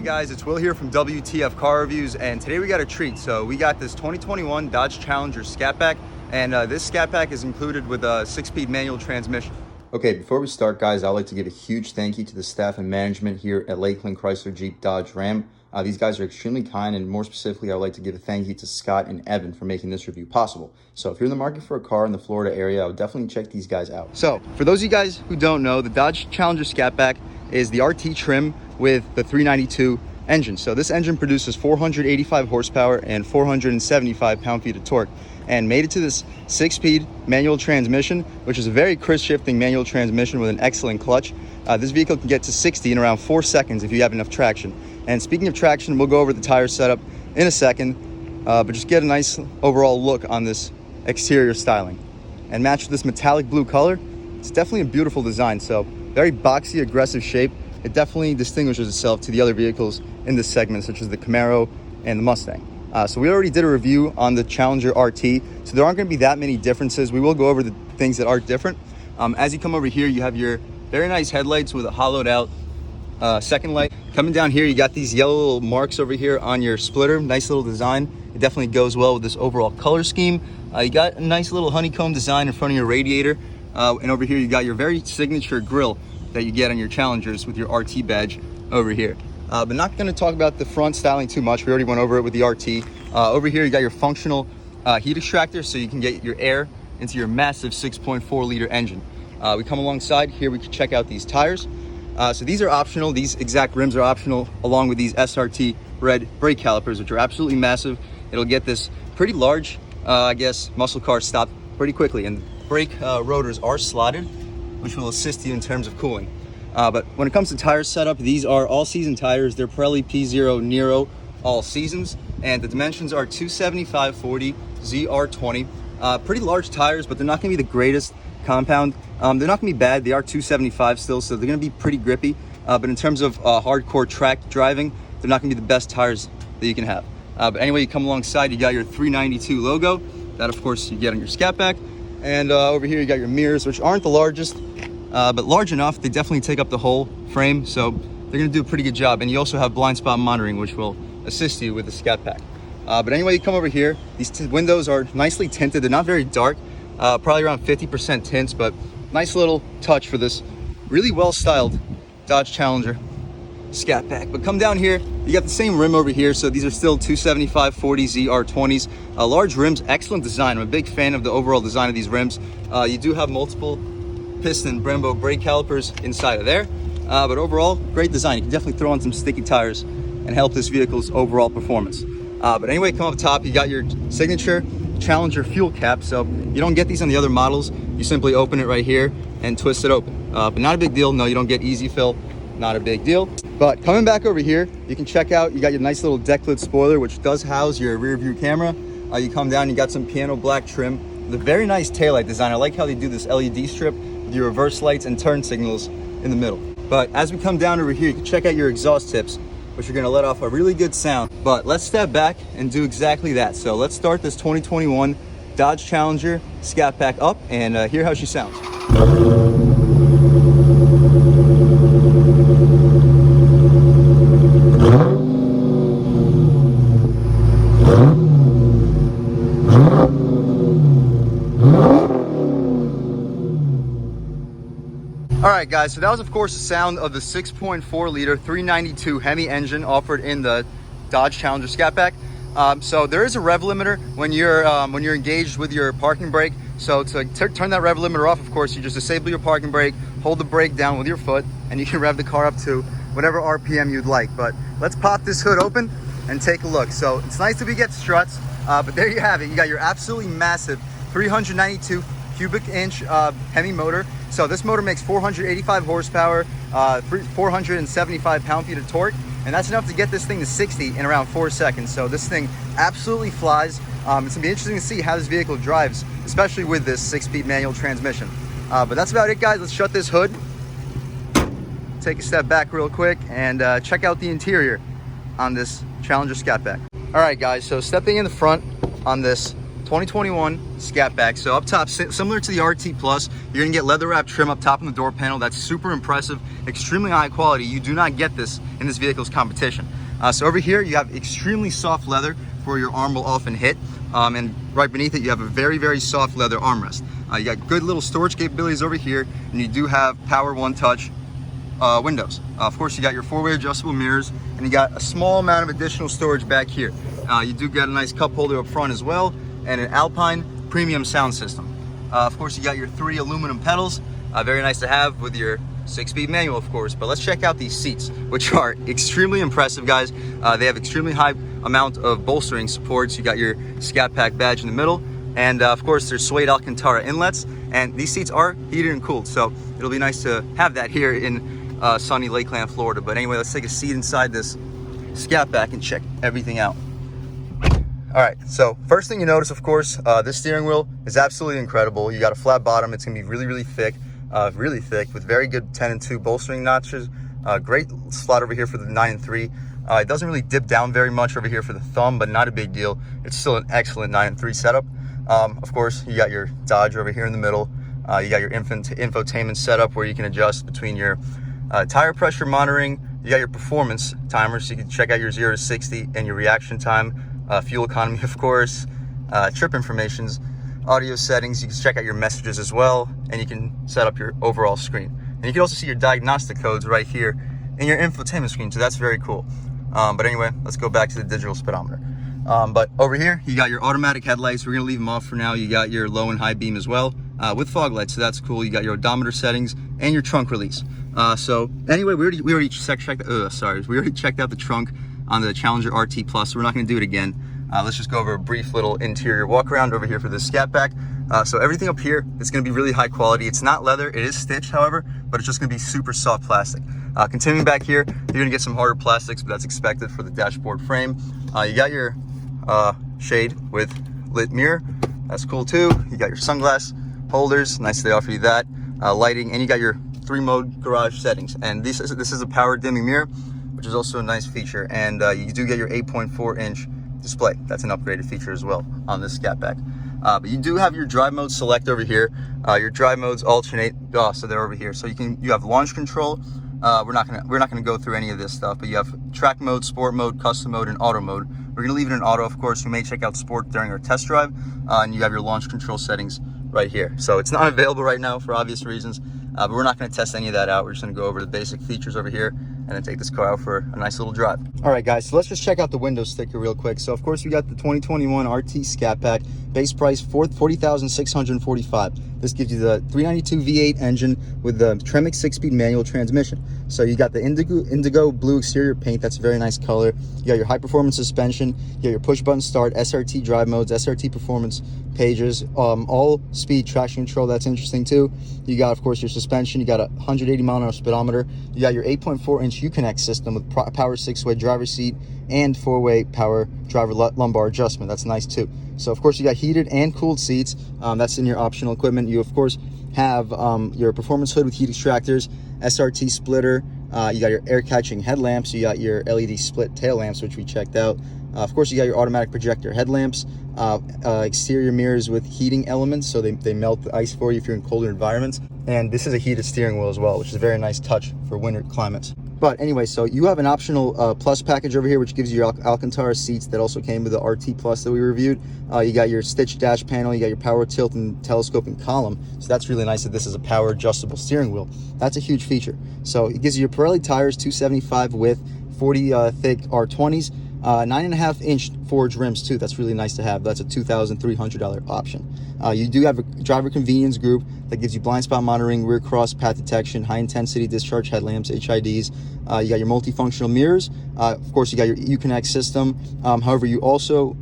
guys, it's Will here from W.T.F Car Reviews, and today we got a treat. So we got this 2021 Dodge Challenger Scat Pack, and this Scat Pack is included with a 6-speed manual transmission. Okay, before we start, guys, I'd like to give a huge thank you to the staff and management here at Lakeland Chrysler Jeep Dodge Ram. These guys are extremely kind, and more specifically, I'd like to give a thank you to Scott and Evan for making this review possible. So if you're in the market for a car in the Florida area, I would definitely check these guys out. So for those of you guys who don't know, the Dodge Challenger Scat Pack is the RT trim with the 392 engine. So this engine produces 485 horsepower and 475 pound-feet of torque, and made it to this 6-speed manual transmission, which is a very crisp shifting manual transmission with an excellent clutch. This vehicle can get to 60 in around 4 seconds if you have enough traction. And speaking of traction, we'll go over the tire setup in a second, but just get a nice overall look on this exterior styling. And matched with this metallic blue color, it's definitely a beautiful design. So very boxy, aggressive shape. It definitely distinguishes itself to the other vehicles in this segment, such as the Camaro and the Mustang. So we already did a review on the Challenger RT, so there aren't going to be that many differences. We will go over the things that are different. As you come over here, you have your very nice headlights with a hollowed out second light. Coming down here, you got these yellow little marks over here on your splitter. Nice little design. It definitely goes well with this overall color scheme. You got a nice little honeycomb design in front of your radiator. And over here, you got your very signature grille that you get on your Challengers with your RT badge over here. But not going to talk about the front styling too much. We already went over it with the RT. Over here, you got your functional heat extractor, so you can get your air into your massive 6.4 liter engine. We come alongside here, we can check out these tires. So these are optional. These exact rims are optional, along with these SRT red brake calipers, which are absolutely massive. It'll get this pretty large, I guess, muscle car stopped pretty quickly. And brake rotors are slotted, which will assist you in terms of cooling. But when it comes to tire setup, these are all-season tires. They're Pirelli P0 Nero all seasons, and the dimensions are 275/40 ZR20. Pretty large tires, but they're not going to be the greatest compound. They're not going to be bad. They are 275 still, so they're going to be pretty grippy. But in terms of hardcore track driving, they're not going to be the best tires that you can have. But anyway, you come alongside, you got your 392 logo. That, of course, you get on your Scat Pack. And over here, you got your mirrors, which aren't the largest, but large enough. They definitely take up the whole frame, so they're going to do a pretty good job. And you also have blind spot monitoring, which will assist you with the Scat Pack. But anyway, you come over here. These windows are nicely tinted. They're not very dark, probably around 50% tints, but nice little touch for this really well-styled Dodge Challenger Scat Pack. But come down here, you got the same rim over here. So these are still 275/40 ZR20s. Large rims, excellent design. I'm a big fan of the overall design of these rims. You do have multiple piston Brembo brake calipers inside of there. But overall, great design. You can definitely throw on some sticky tires and help this vehicle's overall performance. But anyway, come up top, you got your signature Challenger fuel cap. So you don't get these on the other models. You simply open it right here and twist it open. But not a big deal. No, you don't get easy fill. Not a big deal. But coming back over here, you can check out, you got your nice little deck lid spoiler, which does house your rear view camera. You come down, you got some piano black trim. The very nice taillight design. I like how they do this LED strip with your reverse lights and turn signals in the middle. But as we come down over here, you can check out your exhaust tips, which are gonna let off a really good sound. But let's step back and do exactly that. So let's start this 2021 Dodge Challenger Scat Pack up and hear how she sounds. All right, guys, so that was, of course, the sound of the 6.4 liter 392 Hemi engine offered in the Dodge Challenger Scat Pack. So there is a rev limiter when you're engaged with your parking brake. So to turn that rev limiter off, of course, you just disable your parking brake, hold the brake down with your foot, and you can rev the car up to whatever RPM you'd like. But let's pop this hood open and take a look. So it's nice that we get struts, but there you have it. You got your absolutely massive 392 cubic inch Hemi motor. So this motor makes 485 horsepower, 475 pound-feet of torque, and that's enough to get this thing to 60 in around 4 seconds. So this thing absolutely flies. It's gonna be interesting to see how this vehicle drives, especially with this 6-speed manual transmission. But that's about it, guys. Let's shut this hood, take a step back real quick, and check out the interior on this Challenger Scat Pack. All right, guys, so stepping in the front on this 2021 Scatback. So up top, similar to the RT Plus, you're gonna get leather wrap trim up top on the door panel. That's super impressive, extremely high quality. You do not get this in this vehicle's competition. So over here, you have extremely soft leather where your arm will often hit. And right beneath it, you have a very, very soft leather armrest. You got good little storage capabilities over here, and you do have power one touch windows. Of course, you got your four-way adjustable mirrors, and you got a small amount of additional storage back here. You do get a nice cup holder up front as well, and an Alpine premium sound system. Of course, you got your 3 aluminum pedals, very nice to have with your 6-speed manual, of course. But let's check out these seats, which are extremely impressive, guys. They have extremely high amount of bolstering supports. You got your Scat Pack badge in the middle, and of course, there's suede Alcantara inlets, and these seats are heated and cooled, so it'll be nice to have that here in sunny Lakeland, Florida. But anyway, let's take a seat inside this Scat Pack and check everything out. All right, so first thing you notice, of course, this steering wheel is absolutely incredible. You got a flat bottom. It's gonna be really, really thick with very good 10 and 2 bolstering notches. Great slot over here for the 9 and 3. It doesn't really dip down very much over here for the thumb, but not a big deal. It's still an excellent 9 and 3 setup. Of course, you got your Dodge over here in the middle. You got your infotainment setup where you can adjust between your tire pressure monitoring. You got your performance timer, so you can check out your 0 to 60 and your reaction time. Fuel economy, of course, trip informations, audio settings. You can check out your messages as well, and you can set up your overall screen. And you can also see your diagnostic codes right here in your infotainment screen, so that's very cool. But anyway, let's go back to the digital speedometer. But over here, you got your automatic headlights. We're gonna leave them off for now. You got your low and high beam as well, with fog lights, so that's cool. You got your odometer settings and your trunk release. So anyway, we already checked out the trunk on the Challenger RT Plus, so we're not going to do it again. Let's just go over a brief little interior walk around over here for this Scatback. So everything up here is going to be really high quality. It's not leather, it is stitched, however, but it's just going to be super soft plastic. Continuing back here, you're going to get some harder plastics, but that's expected for the dashboard frame. You got your shade with lit mirror, that's cool too. You got your sunglass holders, nice they offer you that. Lighting, and you got your 3-mode garage settings. And this is a power dimming mirror, which is also a nice feature. And you do get your 8.4-inch display. That's an upgraded feature as well on this Scatback. But you do have your drive mode select over here. Your drive modes alternate, so they're over here. So you have launch control. We're not gonna go through any of this stuff, but you have track mode, sport mode, custom mode, and auto mode. We're gonna leave it in auto, of course. We may check out sport during our test drive, and you have your launch control settings right here. So it's not available right now for obvious reasons, but we're not gonna test any of that out. We're just gonna go over the basic features over here and then take this car out for a nice little drive. All right, guys, so let's just check out the window sticker real quick. So of course we got the 2021 RT Scatback, base price $40,645. This gives you the 392 V8 engine with the Tremec 6-speed manual transmission. So you got the indigo blue exterior paint, that's a very nice color. You got your high performance suspension, you got your push button start, SRT drive modes, SRT performance pages, all speed traction control, that's interesting too. You got, of course, your suspension, you got a 180 mile an hour speedometer, you got your 8.4-inch Uconnect system with power 6-way driver seat and 4-way power driver lumbar adjustment. That's nice too. So of course you got heated and cooled seats. That's in your optional equipment. You of course have your performance hood with heat extractors, SRT splitter. You got your air catching headlamps. You got your LED split tail lamps, which we checked out. Of course, you got your automatic projector headlamps, exterior mirrors with heating elements, so they melt the ice for you if you're in colder environments. And this is a heated steering wheel as well, which is a very nice touch for winter climates. But anyway, so you have an optional plus package over here, which gives you your Alcantara seats that also came with the RT Plus that we reviewed. You got your stitched dash panel, you got your power tilt and telescoping column. So that's really nice that this is a power adjustable steering wheel. That's a huge feature. So it gives you your Pirelli tires, 275 width, 40 thick R20s. 9.5-inch forged rims too. That's really nice to have. That's a $2,300 option. You do have a driver convenience group that gives you blind spot monitoring, rear cross path detection, high intensity discharge headlamps, HIDs. You got your multifunctional mirrors. Of course, you got your Uconnect system. However, you also,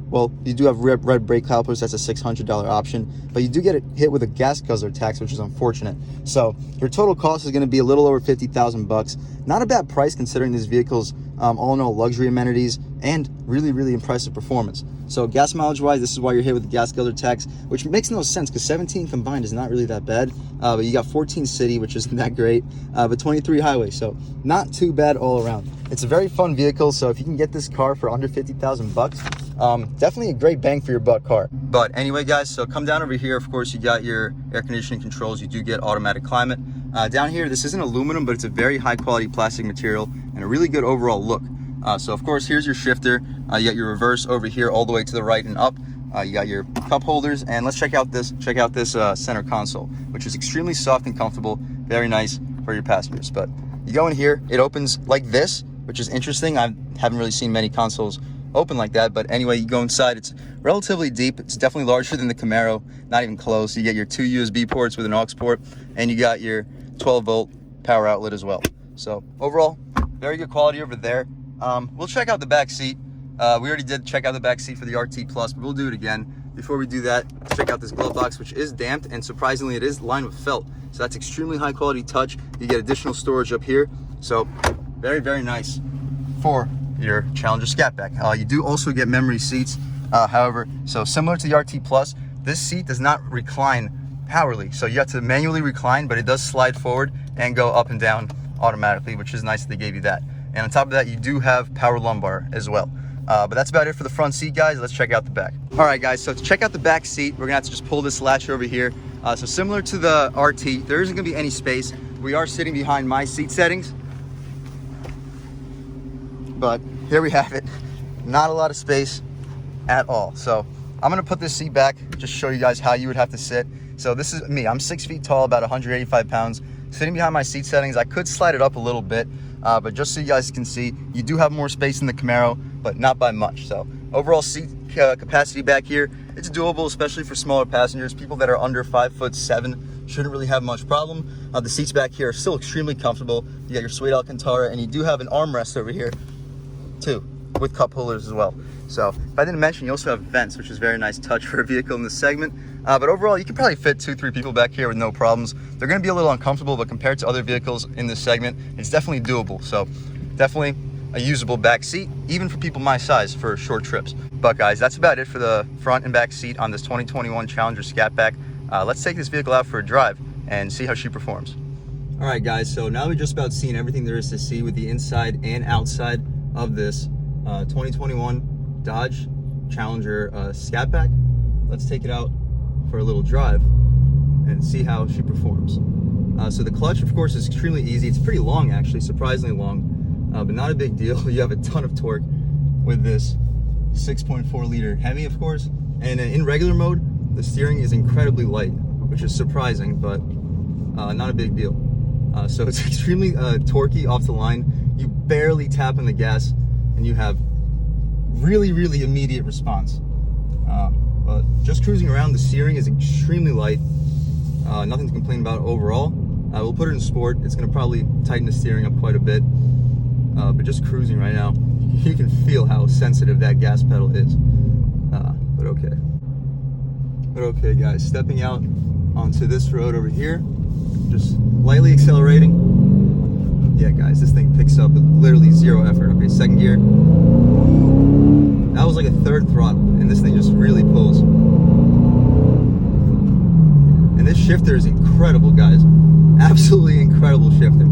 you do have red brake calipers. That's a $600 option, but you do get hit with a gas guzzler tax, which is unfortunate. So your total cost is going to be a little over $50,000. Not a bad price considering these vehicles all in all luxury amenities and really impressive performance. So gas mileage wise, this is why you're hit with the gas guzzler tax, which makes no sense because 17 combined is not really that bad. But you got 14 city, which isn't that great, but 23 highway, so not too bad all around. It's a very fun vehicle, so if you can get this car for under $50,000, Definitely a great bang for your buck car. But anyway, guys, so come down over here. Of course, you got your air conditioning controls. You do get automatic climate. Down here, this isn't aluminum, but it's a very high quality plastic material and a really good overall look. So of course, here's your shifter. You got your reverse over here all the way to the right and up. You got your cup holders, and let's check out this center console, which is extremely soft and comfortable, very nice for your passengers. But you go in here, it opens like this, which is interesting. I haven't really seen many consoles open like that, but anyway, you go inside, it's relatively deep. It's definitely larger than the Camaro, not even close. You get your 2 USB ports with an aux port, and you got your 12-volt power outlet as well. So overall, very good quality over there. We'll check out the back seat. We already did check out the back seat for the RT Plus, but we'll do it again. Before we do that, let's check out this glove box, which is damped, and surprisingly, it is lined with felt. So that's extremely high quality touch. You get additional storage up here. So very, very nice for your Challenger Scatback. You do also get memory seats, however, so similar to the RT Plus, this seat does not recline powerly. So you have to manually recline, but it does slide forward and go up and down automatically, which is nice that they gave you that. And on top of that, you do have power lumbar as well. But that's about it for the front seat, guys. Let's check out the back. All right, guys, so to check out the back seat, we're gonna have to just pull this latch over here. So similar to the RT, there isn't gonna be any space. We are sitting behind my seat settings, but here we have it. Not a lot of space at all. So I'm gonna put this seat back, just show you guys how you would have to sit. So this is me, I'm 6 feet tall, about 185 pounds. Sitting behind my seat settings, I could slide it up a little bit, but just so you guys can see, you do have more space in the Camaro, but not by much. So overall seat capacity back here, it's doable, especially for smaller passengers. People that are under 5'7" shouldn't really have much problem. The seats back here are still extremely comfortable. You got your suede Alcantara, and you do have an armrest over here too, with cup holders as well. So if I didn't mention, you also have vents, which is a very nice touch for a vehicle in this segment. But overall, you can probably fit 2-3 people back here with no problems. They're going to be a little uncomfortable, but compared to other vehicles in this segment, it's definitely doable. So definitely a usable back seat, even for people my size for short trips. But guys, that's about it for the front and back seat on this 2021 Challenger Scatback. Let's take this vehicle out for a drive and see how she performs. All right, guys, so now we've just about seen everything there is to see with the inside and outside of this 2021 Dodge Challenger Scatback. Let's take it out for a little drive and see how she performs. So the clutch, of course, is extremely easy. It's pretty long, actually, surprisingly long, but not a big deal. You have a ton of torque with this 6.4 liter Hemi, of course, and in regular mode, the steering is incredibly light, which is surprising, but not a big deal. So it's extremely torquey off the line. You barely tap on the gas, and you have really, really immediate response. But just cruising around, the steering is extremely light. Nothing to complain about overall. We'll put it in sport. It's going to probably tighten the steering up quite a bit. But just cruising right now, you can feel how sensitive that gas pedal is. But okay. But okay, guys, stepping out onto this road over here, just lightly accelerating. Yeah, guys, this thing picks up with literally zero effort. Okay, second gear. That was like a third throttle, and this thing just really pulls. And this shifter is incredible, guys. Absolutely incredible shifter.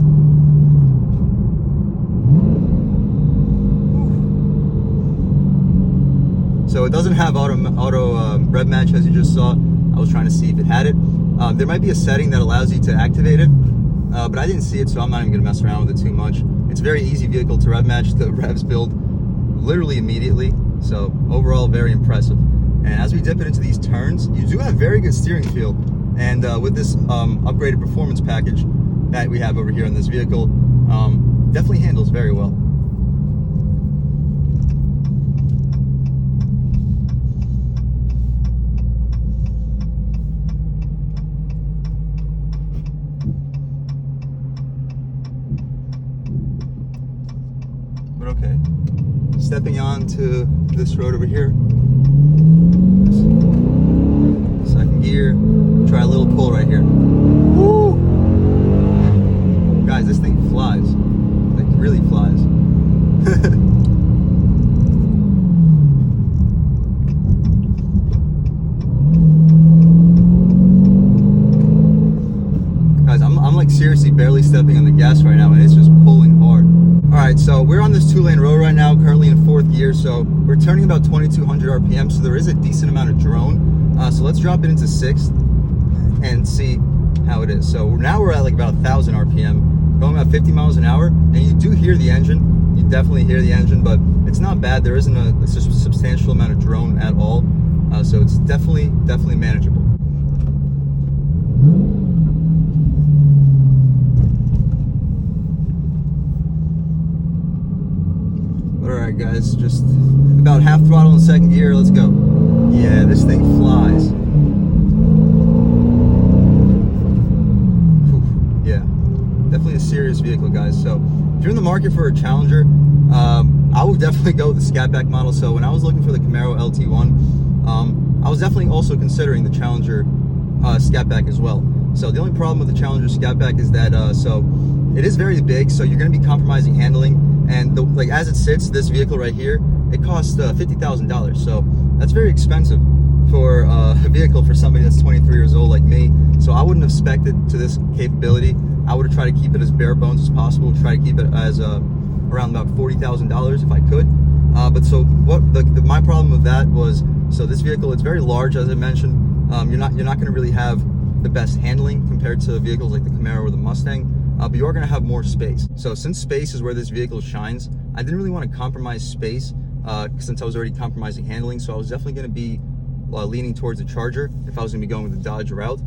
So it doesn't have auto rev match, as you just saw. I was trying to see if it had it. There might be a setting that allows you to activate it, but I didn't see it, so I'm not even gonna mess around with it too much. It's a very easy vehicle to rev match. The revs build literally immediately. So overall, very impressive. And as we dip it into these turns, you do have very good steering feel. And with this upgraded performance package that we have over here on this vehicle, definitely handles very well. But okay, stepping on to this road over here. Second gear, try a little pull right here. Woo! Guys, this thing flies. Like, really flies. Guys, I'm like seriously barely stepping on the gas right now, and it's just pulling hard. All right, so we're on this 2-lane road right now, currently in 4th gear. So we're turning about 2,200 RPM. So there is a decent amount of drone. So let's drop it into 6th and see how it is. So now we're at like about 1,000 RPM, going about 50 miles an hour. And you do hear the engine. You definitely hear the engine, but it's not bad. There isn't a substantial amount of drone at all. So it's definitely manageable. Alright guys, just about half throttle in 2nd gear, let's go. Yeah, this thing flies. Whew, yeah, definitely a serious vehicle, guys. So if you're in the market for a Challenger, I would definitely go with the Scatback model. So when I was looking for the Camaro LT1, I was definitely also considering the Challenger Scatback as well. So the only problem with the Challenger Scatback is that so it is very big, so you're going to be compromising handling. And like as it sits, this vehicle right here, it costs $50,000. So that's very expensive for a vehicle for somebody that's 23 years old like me. So I wouldn't have spec'd to this capability. I would have tried to keep it as bare bones as possible. Try to keep it as around about $40,000 if I could. But so what my problem with that was, so this vehicle, it's very large, as I mentioned. You're not going to really have the best handling compared to vehicles like the Camaro or the Mustang. But you are going to have more space. So since space is where this vehicle shines, I didn't really want to compromise space since I was already compromising handling. So I was definitely going to be leaning towards a Charger if I was going to be going with the Dodge route.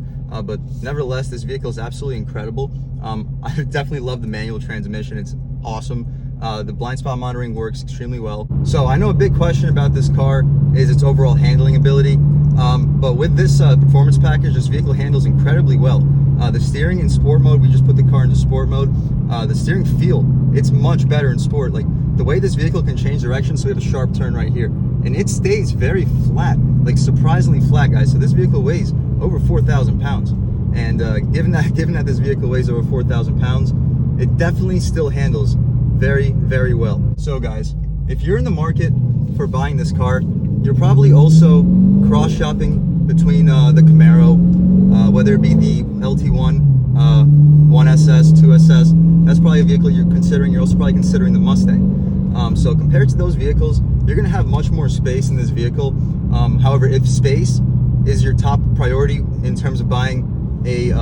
But nevertheless, this vehicle is absolutely incredible. I definitely love the manual transmission. It's awesome. The blind spot monitoring works extremely well. So I know a big question about this car is its overall handling ability. But with this performance package, this vehicle handles incredibly well. The steering in sport mode, we just put the car into sport mode. The steering feel, it's much better in sport. Like the way this vehicle can change direction, so we have a sharp turn right here, and it stays very flat, like surprisingly flat, guys. So this vehicle weighs over 4,000 pounds. And given that this vehicle weighs over 4,000 pounds, it definitely still handles very, very well. So guys, if you're in the market for buying this car, you're probably also cross-shopping between the Camaro, whether it be the LT1, 1SS, 2SS. That's probably a vehicle you're considering. You're also probably considering the Mustang. So compared to those vehicles, you're going to have much more space in this vehicle. However, if space is your top priority in terms of buying a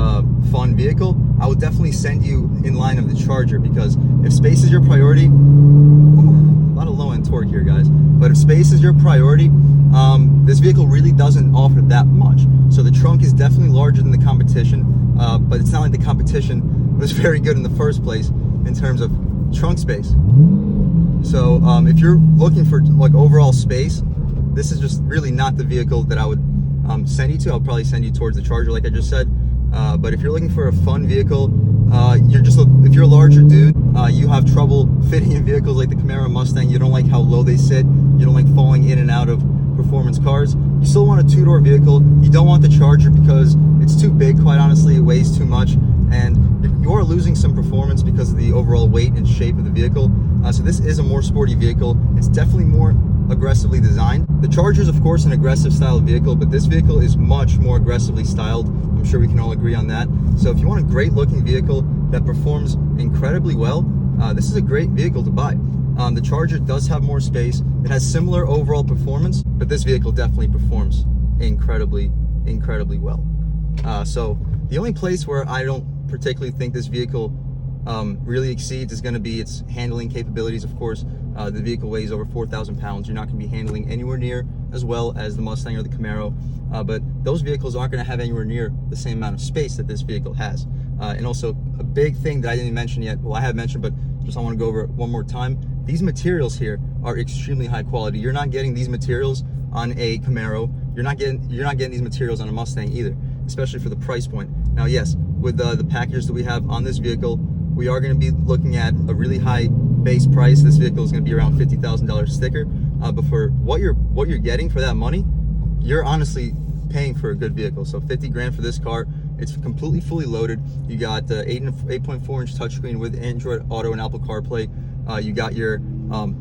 fun vehicle, I would definitely send you in line of the Charger, because if space is your priority, a lot of low-end torque here, guys, but if space is your priority, this vehicle really doesn't offer that much. So the trunk is definitely larger than the competition, but it's not like the competition was very good in the first place in terms of trunk space. So if you're looking for like overall space, this is just really not the vehicle that I would send you to. I'll probably send you towards the Charger, like I just said. But if you're looking for a fun vehicle, if you're a larger dude, you have trouble fitting in vehicles like the Camaro, Mustang, you don't like how low they sit, you don't like falling in and out of performance cars, you still want a two-door vehicle, you don't want the Charger because it's too big, quite honestly, it weighs too much, and you are losing some performance because of the overall weight and shape of the vehicle. So this is a more sporty vehicle. It's definitely more aggressively designed. The Charger is of course an aggressive style vehicle, but this vehicle is much more aggressively styled. I'm sure we can all agree on that. So if you want a great looking vehicle that performs incredibly well, this is a great vehicle to buy. The Charger does have more space. It has similar overall performance, but this vehicle definitely performs incredibly well. So the only place where I don't particularly think this vehicle really exceeds is going to be its handling capabilities. Of course, the vehicle weighs over 4,000 pounds. You're not going to be handling anywhere near as well as the Mustang or the Camaro, but those vehicles aren't going to have anywhere near the same amount of space that this vehicle has. And also a big thing that I didn't mention yet, well I have mentioned, but just I want to go over it one more time. These materials here are extremely high quality. You're not getting these materials on a Camaro. You're not getting these materials on a Mustang either, especially for the price point. Now yes, with the package that we have on this vehicle, we are going to be looking at a really high base price. This vehicle is going to be around $50,000 sticker, but for what you're getting for that money, you're honestly paying for a good vehicle. So 50 grand for this car. It's completely fully loaded. You got 8.4 inch touchscreen with Android Auto and Apple CarPlay. You got your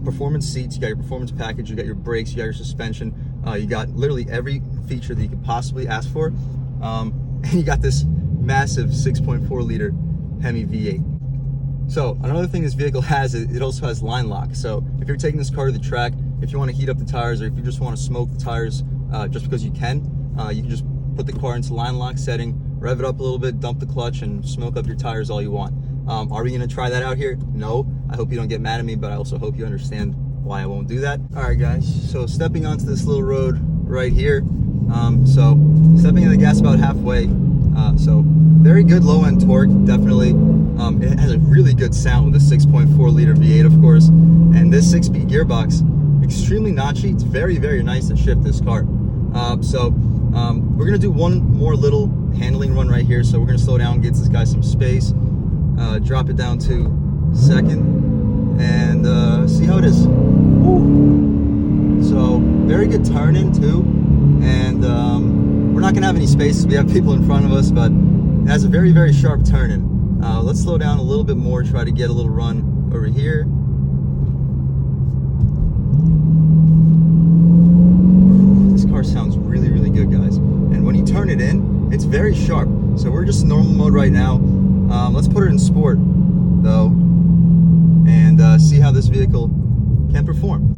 performance seats, you got your performance package, you got your brakes, you got your suspension, you got literally every feature that you could possibly ask for, and you got this massive 6.4 liter Hemi V8. So another thing this vehicle has, it also has line lock. So if you're taking this car to the track, if you want to heat up the tires, or if you just want to smoke the tires just because you can just put the car into line lock setting, rev it up a little bit, dump the clutch, and smoke up your tires all you want. Are we going to try that out here? No. I hope you don't get mad at me, but I also hope you understand why I won't do that. All right, guys. So stepping onto this little road right here. So stepping in the gas about halfway. So very good low-end torque, definitely. It has a really good sound with a 6.4 liter V8, of course. And this 6-speed gearbox, extremely notchy. It's very, very nice to shift this car. We're gonna do one more little handling run right here. So we're gonna slow down, get this guy some space, drop it down to second, and see how it is. Woo. So very good turn in too. And we're not gonna have any spaces. We have people in front of us, but it has a very, very sharp turn in. Let's slow down a little bit more, try to get a little run over here. This car sounds really, really good, guys. And when you turn it in, it's very sharp. So we're just in normal mode right now. Let's put it in sport, though, and see how this vehicle can perform.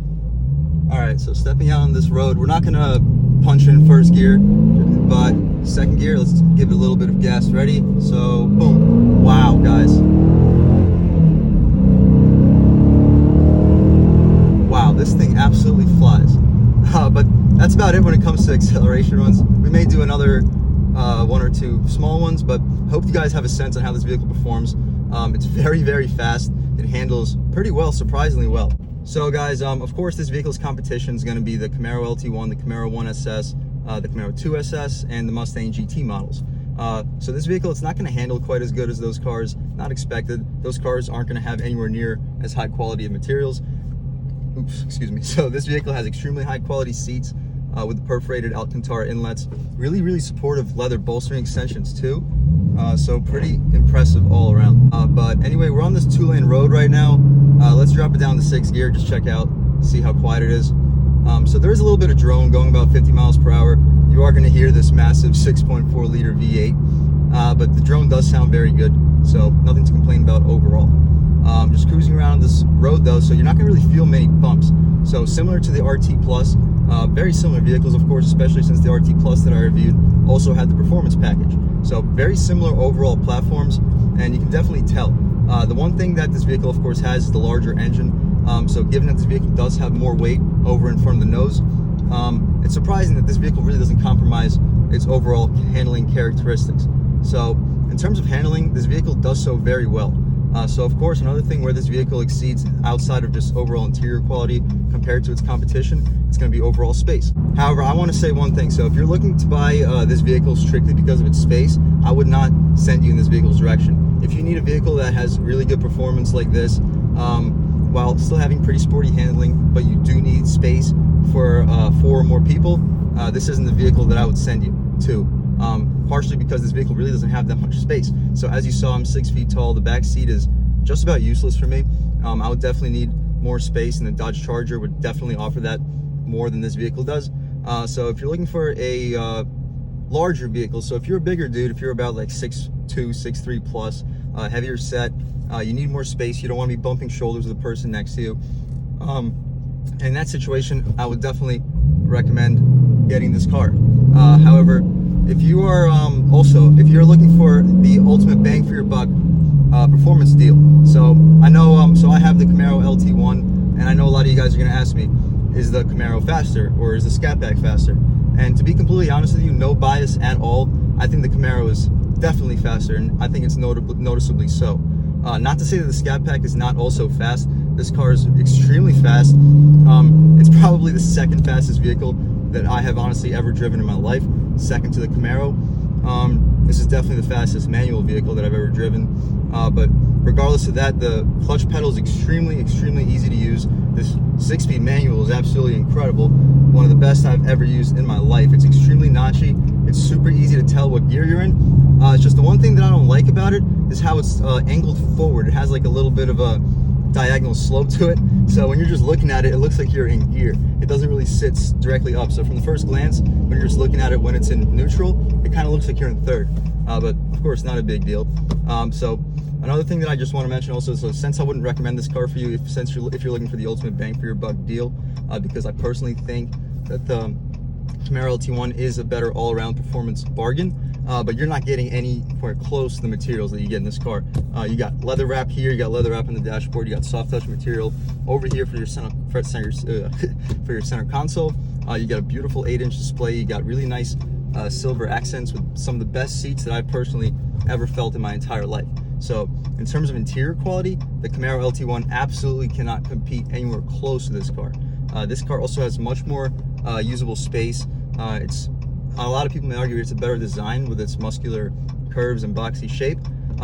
All right, so stepping out on this road, we're not gonna punch in first gear, but second gear, let's give it a little bit of gas. Ready? So, boom. Wow, guys. Wow, this thing absolutely flies. But that's about it when it comes to acceleration runs. We may do another one or two small ones, but hope you guys have a sense on how this vehicle performs. It's very, very fast. It handles pretty well, surprisingly well. So guys, of course, this vehicle's competition is going to be the Camaro LT1, the Camaro 1SS, the Camaro 2SS, and the Mustang GT models. So this vehicle, it's not going to handle quite as good as those cars, not expected. Those cars aren't going to have anywhere near as high quality of materials. Oops, excuse me. So this vehicle has extremely high quality seats with the perforated Alcantara inlets, really, really supportive leather bolstering extensions too. So pretty impressive all around. But anyway, we're on this 2-lane road right now. Let's drop it down to 6th gear, just check out, see how quiet it is. So there is a little bit of drone going about 50 miles per hour. You are going to hear this massive 6.4 liter V8, but the drone does sound very good, so nothing to complain about overall. Just cruising around this road though, so you're not going to really feel many bumps. So similar to the RT Plus, very similar vehicles, of course, especially since the RT Plus that I reviewed also had the performance package. So very similar overall platforms, and you can definitely tell. The one thing that this vehicle, of course, has is the larger engine. So given that this vehicle does have more weight over in front of the nose, it's surprising that this vehicle really doesn't compromise its overall handling characteristics. So in terms of handling, this vehicle does so very well. So of course, another thing where this vehicle exceeds outside of just overall interior quality compared to its competition, it's going to be overall space. However, I want to say one thing. So if you're looking to buy this vehicle strictly because of its space, I would not send you in this vehicle's direction. If you need a vehicle that has really good performance like this, while still having pretty sporty handling, but you do need space for 4 or more people, this isn't the vehicle that I would send you to. Partially because this vehicle really doesn't have that much space. So as you saw, I'm 6 feet tall. The back seat is just about useless for me. I would definitely need more space, and the Dodge Charger would definitely offer that more than this vehicle does. So if you're looking for a larger vehicle, so if you're a bigger dude, if you're about like 6'2", 6'3 plus, heavier set, you need more space. You don't want to be bumping shoulders with the person next to you. In that situation, I would definitely recommend getting this car. However, if you are if you're looking for the ultimate bang for your buck performance deal, so I know so I have the Camaro LT1, and I know a lot of you guys are going to ask me, is the Camaro faster or is the Scat Pack faster? And to be completely honest with you, no bias at all, I think the Camaro is definitely faster, and I think it's noticeably so. Not to say that the Scat Pack is not also fast. This car is extremely fast. It's probably the second fastest vehicle that I have honestly ever driven in my life, second to the Camaro. This is definitely the fastest manual vehicle that I've ever driven. But regardless of that, the clutch pedal is extremely, extremely easy to use. This 6-speed manual is absolutely incredible. One of the best I've ever used in my life. It's extremely notchy. It's super easy to tell what gear you're in. It's just the one thing that I don't like about it is how it's angled forward. It has like a little bit of a diagonal slope to it. So when you're just looking at it, it looks like you're in gear. It doesn't really sit directly up. So from the first glance, when you're just looking at it when it's in neutral, it kind of looks like you're in third. But of course, not a big deal. So Another thing that I just want to mention also is, so since I wouldn't recommend this car for you if you're looking for the ultimate bang for your buck deal, because I personally think that the Camaro LT1 is a better all-around performance bargain, but you're not getting anywhere close to the materials that you get in this car. You got leather wrap here, you got leather wrap on the dashboard, you got soft touch material over here for your center console. You got a beautiful 8-inch display. You got really nice silver accents with some of the best seats that I've personally ever felt in my entire life. So in terms of interior quality, the Camaro LT1 absolutely cannot compete anywhere close to this car. This car also has much more usable space. A lot of people may argue it's a better design with its muscular curves and boxy shape.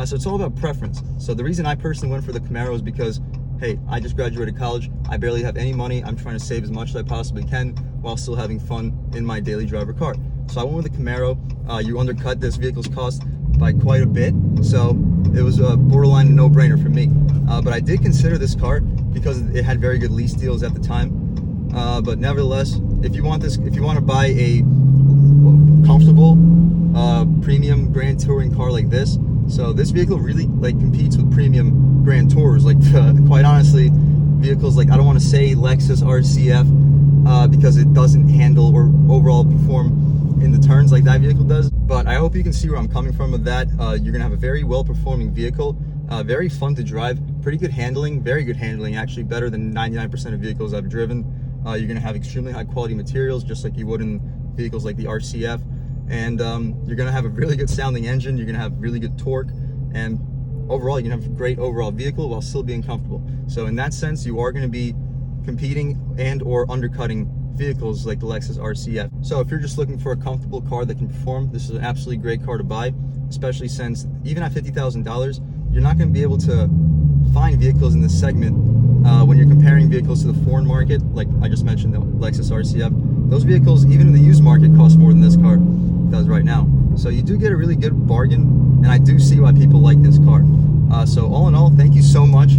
So it's all about preference. So the reason I personally went for the Camaro is because, hey, I just graduated college. I barely have any money. I'm trying to save as much as I possibly can while still having fun in my daily driver car. So I went with the Camaro. You undercut this vehicle's cost by quite a bit, so it was a borderline no-brainer for me. But I did consider this car because it had very good lease deals at the time. But nevertheless, if you want to buy a comfortable premium Grand Touring car like this, so this vehicle really competes with premium Grand Tours. Quite honestly, vehicles like, I don't want to say Lexus RCF because it doesn't handle or overall perform in the turns like that vehicle does. But I hope you can see where I'm coming from with that. You're gonna have a very well-performing vehicle, very fun to drive, pretty good handling, very good handling, actually better than 99% of vehicles I've driven. You're gonna have extremely high quality materials, just like you would in vehicles like the RCF. And you're gonna have a really good sounding engine, you're gonna have really good torque, and overall you're gonna have a great overall vehicle while still being comfortable. So in that sense, you are gonna be competing and or undercutting vehicles like the Lexus RCF. So if you're just looking for a comfortable car that can perform, this is an absolutely great car to buy, especially since even at $50,000, you're not going to be able to find vehicles in this segment when you're comparing vehicles to the foreign market. Like I just mentioned, the Lexus RCF, those vehicles, even in the used market, cost more than this car does right now. So you do get a really good bargain, and I do see why people like this car. So all in all, thank you so much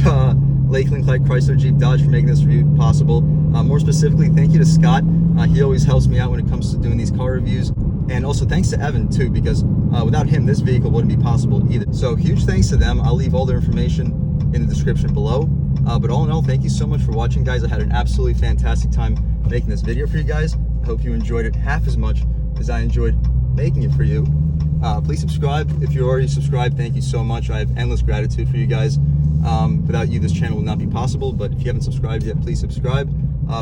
to Lakeland Clyde Chrysler Jeep Dodge for making this review possible. More specifically, thank you to Scott. He always helps me out when it comes to doing these car reviews. And also thanks to Evan too, because without him, this vehicle wouldn't be possible either. So huge thanks to them. I'll leave all their information in the description below. But all in all, thank you so much for watching, guys. I had an absolutely fantastic time making this video for you guys. I hope you enjoyed it half as much as I enjoyed making it for you. Please subscribe. If you're already subscribed, thank you so much. I have endless gratitude for you guys. Without you, this channel would not be possible. But if you haven't subscribed yet, please subscribe.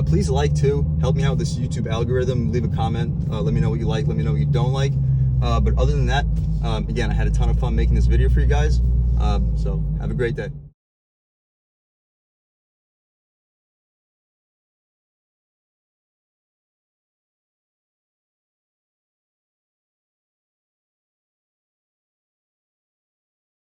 Please like too. Help me out with this YouTube algorithm. Leave a comment. Let me know what you like. Let me know what you don't like. But other than that, again, I had a ton of fun making this video for you guys. So have a great day.